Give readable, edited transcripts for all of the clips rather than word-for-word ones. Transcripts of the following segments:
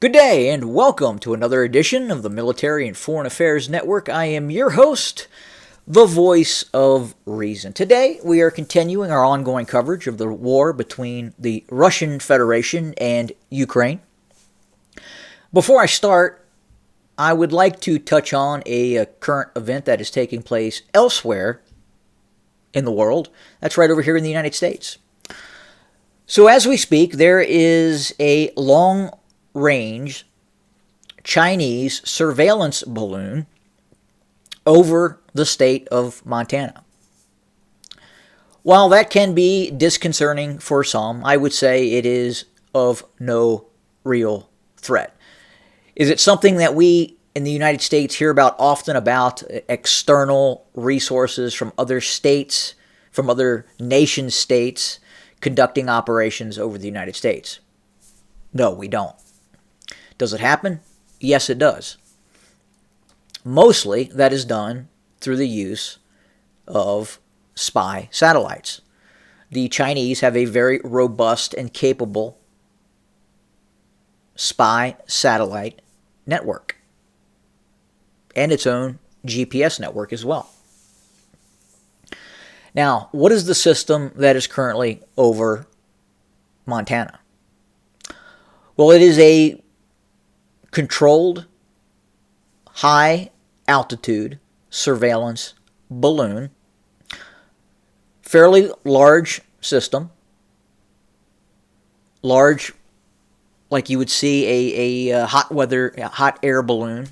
Good day, and welcome to another edition of the Military and Foreign Affairs Network. I am your host, the voice of reason. Today, we are continuing our ongoing coverage of the war between the Russian Federation and Ukraine. Before I start, I would like to touch on a current event that is taking place elsewhere in the world. That's right over here in the United States. So as we speak, there is a long-range Chinese surveillance balloon over the state of Montana. While that can be disconcerting for some, I would say it is of no real threat. Is it something that we in the United States hear about often, about external resources from other states, from other nation states, conducting operations over the United States? No, we don't. Does it happen? Yes, it does. Mostly that is done through the use of spy satellites. The Chinese have a very robust and capable spy satellite network and its own GPS network as well. Now, what is the system that is currently over Montana? Well, it is a controlled, high-altitude surveillance balloon, fairly large system, large, like you would see a hot air balloon,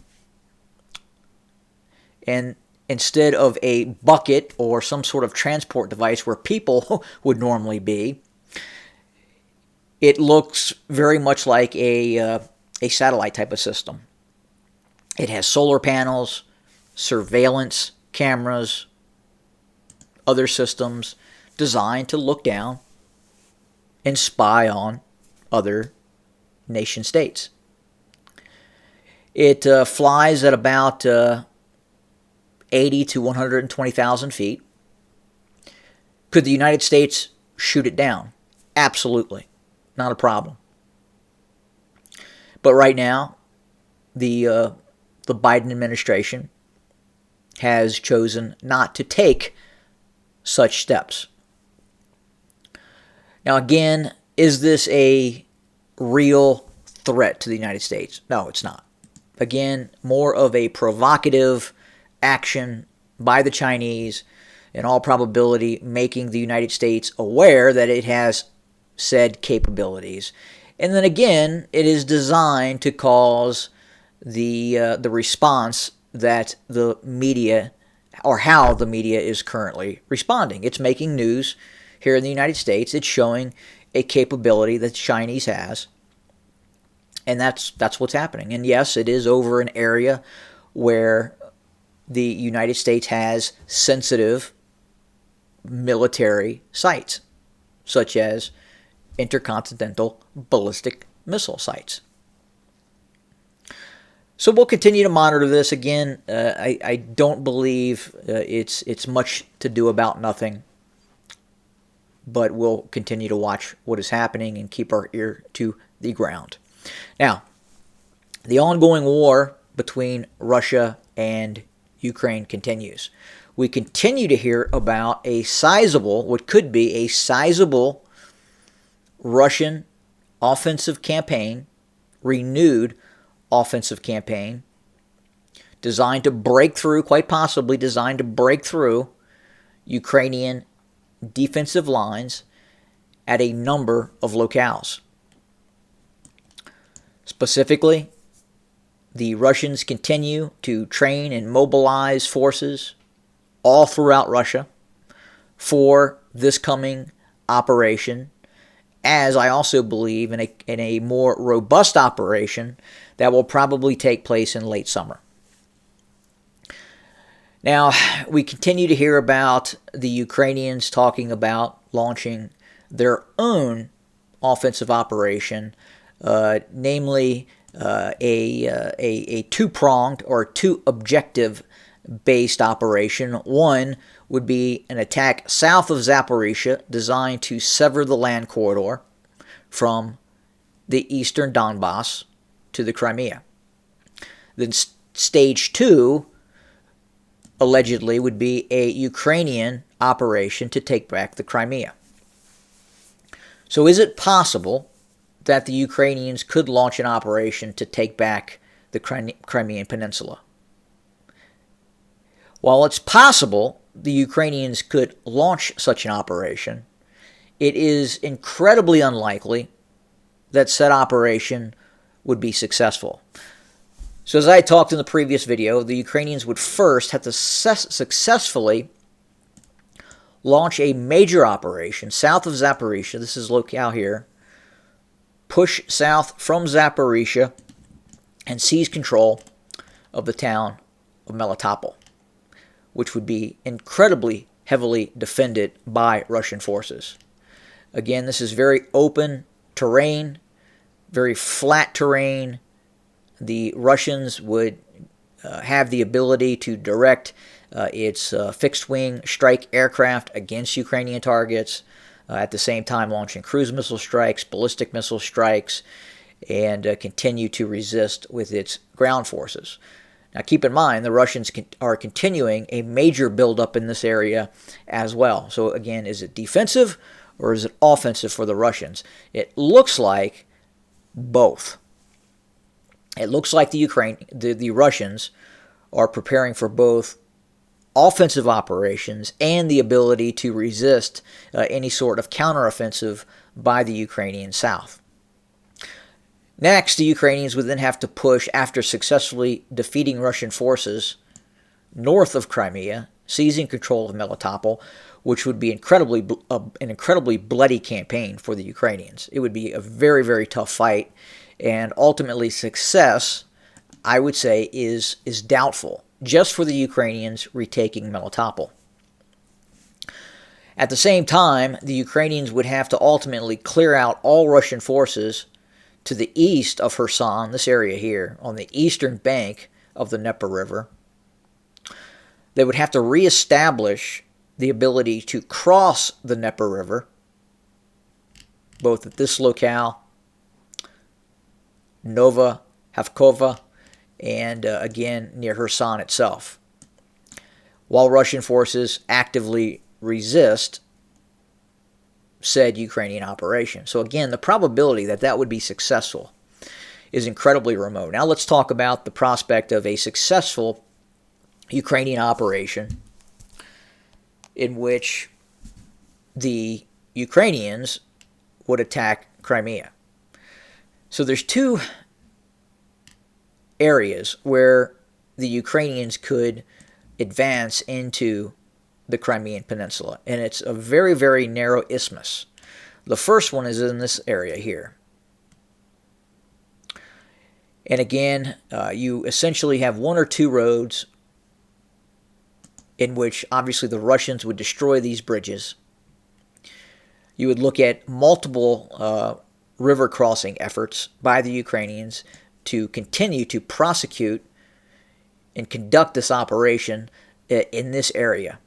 and instead of a bucket or some sort of transport device where people would normally be, it looks very much like a satellite type of system. It has solar panels, surveillance cameras, other systems designed to look down and spy on other nation states. It flies at about 80 to 120,000 feet. Could the United States shoot it down? Absolutely. Not a problem. But right now, the Biden administration has chosen not to take such steps. Now again, is this a real threat to the United States? No, it's not. Again, more of a provocative action by the Chinese, in all probability making the United States aware that it has said capabilities. And then again, it is designed to cause the response that the media, or how the media is currently responding. It's making news here in the United States. It's showing a capability that the Chinese has. And that's what's happening. And yes, it is over an area where the United States has sensitive military sites, such as intercontinental ballistic missile sites. So we'll continue to monitor this. Again, I don't believe it's much to do about nothing, but we'll continue to watch what is happening and keep our ear to the ground. Now, the ongoing war between Russia and Ukraine continues. We continue to hear about a sizable, what could be a sizable Russian offensive campaign, renewed offensive campaign, designed to break through, quite possibly designed to break through Ukrainian defensive lines at a number of locales. Specifically, the Russians continue to train and mobilize forces all throughout Russia for this coming operation, as I also believe in a more robust operation that will probably take place in late summer. Now, we continue to hear about the Ukrainians talking about launching their own offensive operation, namely a two-pronged or two-objective-based operation. One would be an attack south of Zaporizhzhia designed to sever the land corridor from the eastern Donbass to the Crimea. Then stage 2, allegedly, would be a Ukrainian operation to take back the Crimea. So is it possible that the Ukrainians could launch an operation to take back the Crimean Peninsula? While it's possible the Ukrainians could launch such an operation, it is incredibly unlikely that said operation would be successful. So as I talked in the previous video, the Ukrainians would first have to successfully launch a major operation south of Zaporizhzhia. This is locale here. Push south from Zaporizhzhia and seize control of the town of Melitopol, which would be incredibly heavily defended by Russian forces. Again, this is very open terrain, very flat terrain. The Russians would have the ability to direct its fixed-wing strike aircraft against Ukrainian targets, at the same time launching cruise missile strikes, ballistic missile strikes, and continue to resist with its ground forces. Now keep in mind, the Russians are continuing a major buildup in this area as well. So again, is it defensive or is it offensive for the Russians? It looks like both. It looks like the Russians are preparing for both offensive operations and the ability to resist any sort of counteroffensive by the Ukrainian south. Next, the Ukrainians would then have to push after successfully defeating Russian forces north of Crimea, seizing control of Melitopol, which would be an incredibly bloody campaign for the Ukrainians. It would be a very, very tough fight, and ultimately success, I would say, is doubtful, just for the Ukrainians retaking Melitopol. At the same time, the Ukrainians would have to ultimately clear out all Russian forces to the east of Kherson, this area here, on the eastern bank of the Dnieper River. They would have to reestablish the ability to cross the Dnieper River, both at this locale, Nova Havkova, and again near Kherson itself, while Russian forces actively resist said Ukrainian operation. So again, the probability that that would be successful is incredibly remote. Now let's talk about the prospect of a successful Ukrainian operation in which the Ukrainians would attack Crimea. So there's two areas where the Ukrainians could advance into the Crimean Peninsula, and it's a very, very narrow isthmus. The first one is in this area here. And again, you essentially have one or two roads in which obviously the Russians would destroy these bridges. You would look at multiple river crossing efforts by the Ukrainians to continue to prosecute and conduct this operation in this area.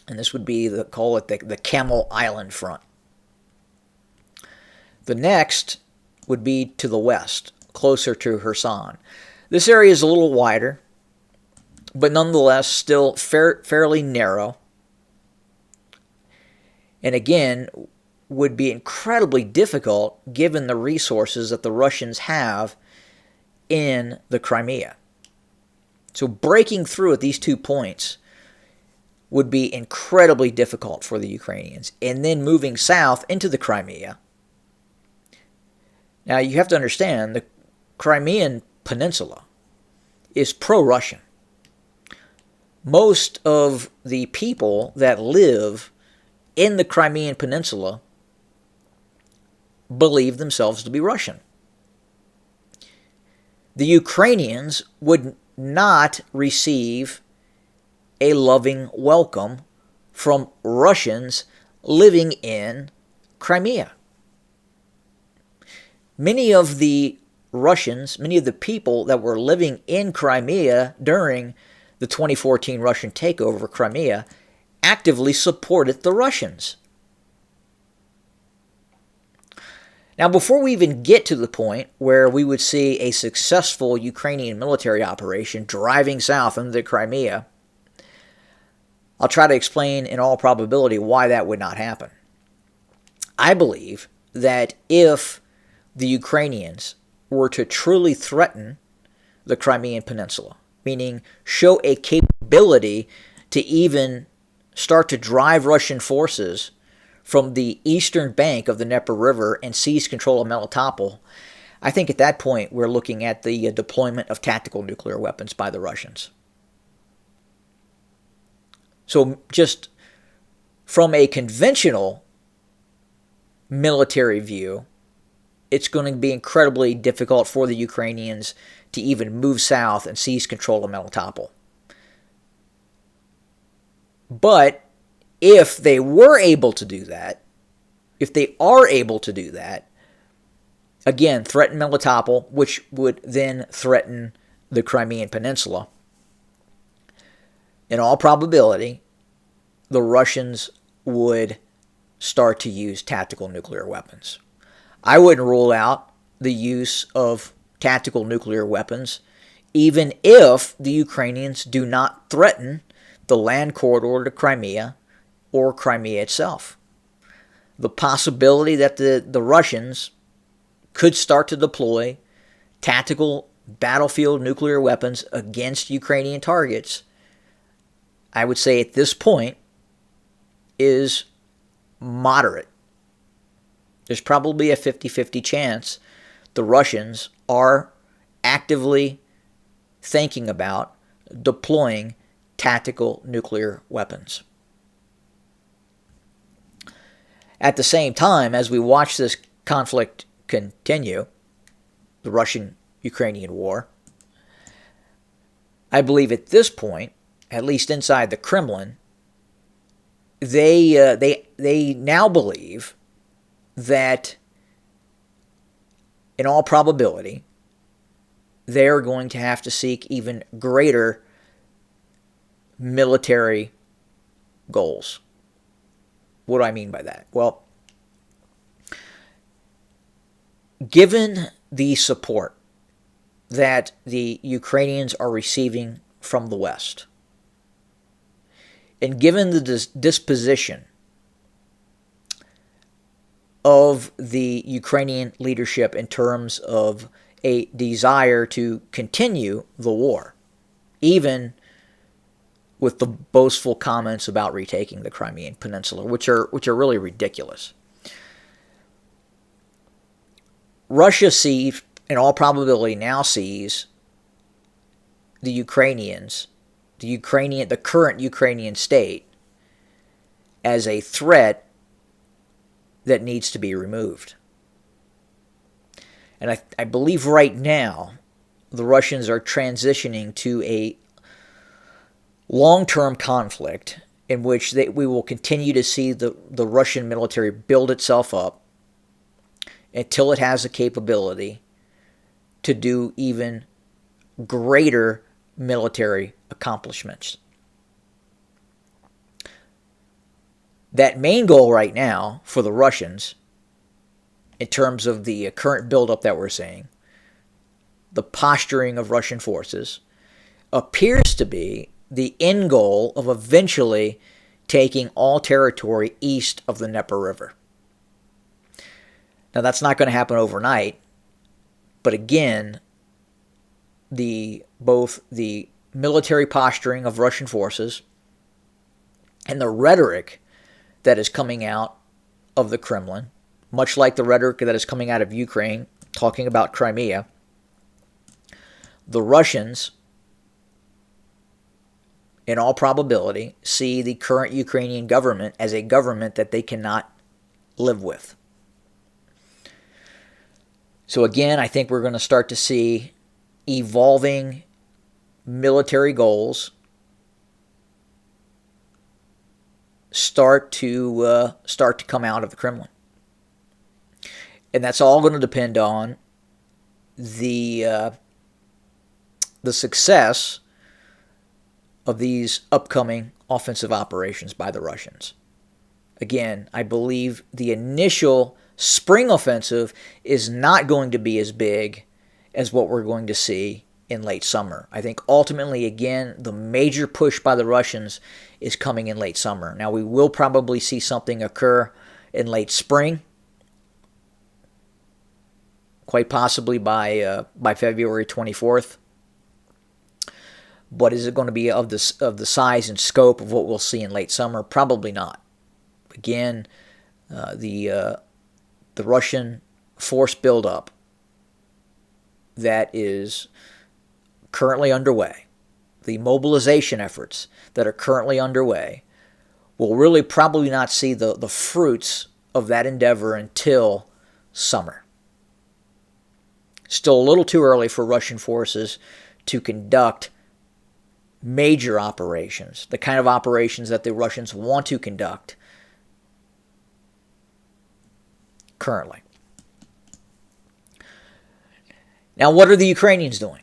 And this would be, call it the Camel Island front. The next would be to the west, closer to Kherson. This area is a little wider, but nonetheless still fairly narrow. And again, would be incredibly difficult given the resources that the Russians have in the Crimea. So breaking through at these 2 points would be incredibly difficult for the Ukrainians. And then moving south into the Crimea. Now you have to understand, the Crimean Peninsula is pro-Russian. Most of the people that live in the Crimean Peninsula believe themselves to be Russian. The Ukrainians would not receive a loving welcome from Russians living in Crimea. Many of the Russians, many of the people that were living in Crimea during the 2014 Russian takeover of Crimea actively supported the Russians. Now, before we even get to the point where we would see a successful Ukrainian military operation driving south into the Crimea, I'll try to explain in all probability why that would not happen. I believe that if the Ukrainians were to truly threaten the Crimean Peninsula, meaning show a capability to even start to drive Russian forces from the eastern bank of the Dnieper River and seize control of Melitopol, I think at that point we're looking at the deployment of tactical nuclear weapons by the Russians. So just from a conventional military view, it's going to be incredibly difficult for the Ukrainians to even move south and seize control of Melitopol. But if they were able to do that, if they are able to do that, again, threaten Melitopol, which would then threaten the Crimean Peninsula, in all probability, the Russians would start to use tactical nuclear weapons. I wouldn't rule out the use of tactical nuclear weapons, even if the Ukrainians do not threaten the land corridor to Crimea or Crimea itself. The possibility that the Russians could start to deploy tactical battlefield nuclear weapons against Ukrainian targets, I would say at this point, is moderate. There's probably a 50-50 chance the Russians are actively thinking about deploying tactical nuclear weapons. At the same time, as we watch this conflict continue, the Russian-Ukrainian war, I believe at this point, at least inside the Kremlin, they now believe that in all probability they're going to have to seek even greater military goals. What do I mean by that? Well, given the support that the Ukrainians are receiving from the West, and given the disposition of the Ukrainian leadership in terms of a desire to continue the war, even with the boastful comments about retaking the Crimean Peninsula, which are really ridiculous. Russia sees, in all probability now sees, the current Ukrainian state as a threat that needs to be removed. And I believe right now the Russians are transitioning to a long-term conflict in which we will continue to see the Russian military build itself up until it has the capability to do even greater military accomplishments. That main goal right now for the Russians, in terms of the current buildup that we're seeing, the posturing of Russian forces, appears to be the end goal of eventually taking all territory east of the Dnieper River. Now, that's not going to happen overnight, but again, both the military posturing of Russian forces and the rhetoric that is coming out of the Kremlin, much like the rhetoric that is coming out of Ukraine, talking about Crimea, the Russians, in all probability, see the current Ukrainian government as a government that they cannot live with. So again, I think we're going to start to see evolving military goals start to come out of the Kremlin. And that's all going to depend on the success of these upcoming offensive operations by the Russians. Again, I believe the initial spring offensive is not going to be as big as what we're going to see in late summer. I think ultimately, again, the major push by the Russians is coming in late summer. Now, we will probably see something occur in late spring, quite possibly by February 24th. But is it going to be of the size and scope of what we'll see in late summer? Probably not. Again, the Russian force buildup that is currently underway, the mobilization efforts that are currently underway, will really probably not see the fruits of that endeavor until summer. Still a little too early for Russian forces to conduct major operations, the kind of operations that the Russians want to conduct currently. Now, what are the Ukrainians doing?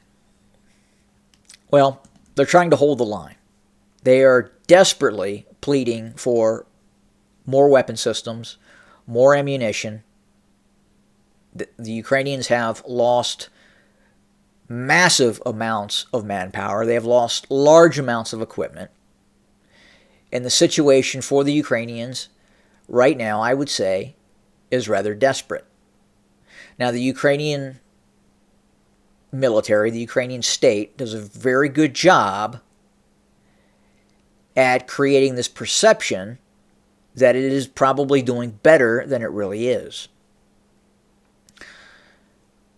Well, they're trying to hold the line. They are desperately pleading for more weapon systems, more ammunition. The Ukrainians have lost massive amounts of manpower. They have lost large amounts of equipment. And the situation for the Ukrainians right now, I would say, is rather desperate. Now, the Ukrainian military, the Ukrainian state, does a very good job at creating this perception that it is probably doing better than it really is.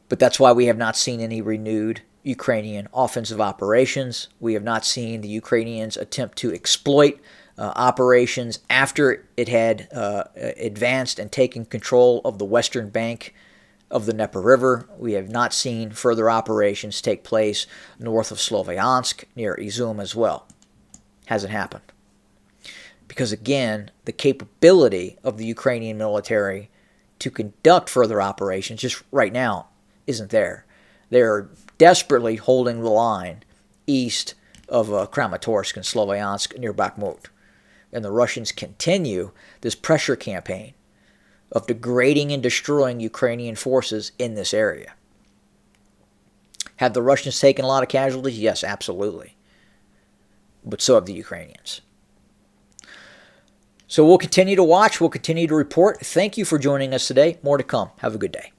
But that's why we have not seen any renewed Ukrainian offensive operations. We have not seen the Ukrainians attempt to exploit operations after it had advanced and taken control of the western bank of the Dnieper River. We have not seen further operations take place north of Sloviansk, near Izum as well. Hasn't happened. Because again, the capability of the Ukrainian military to conduct further operations just right now isn't there. They're desperately holding the line east of Kramatorsk and Sloviansk near Bakhmut. And the Russians continue this pressure campaign of degrading and destroying Ukrainian forces in this area. Have the Russians taken a lot of casualties? Yes, absolutely. But so have the Ukrainians. So we'll continue to watch. We'll continue to report. Thank you for joining us today. More to come. Have a good day.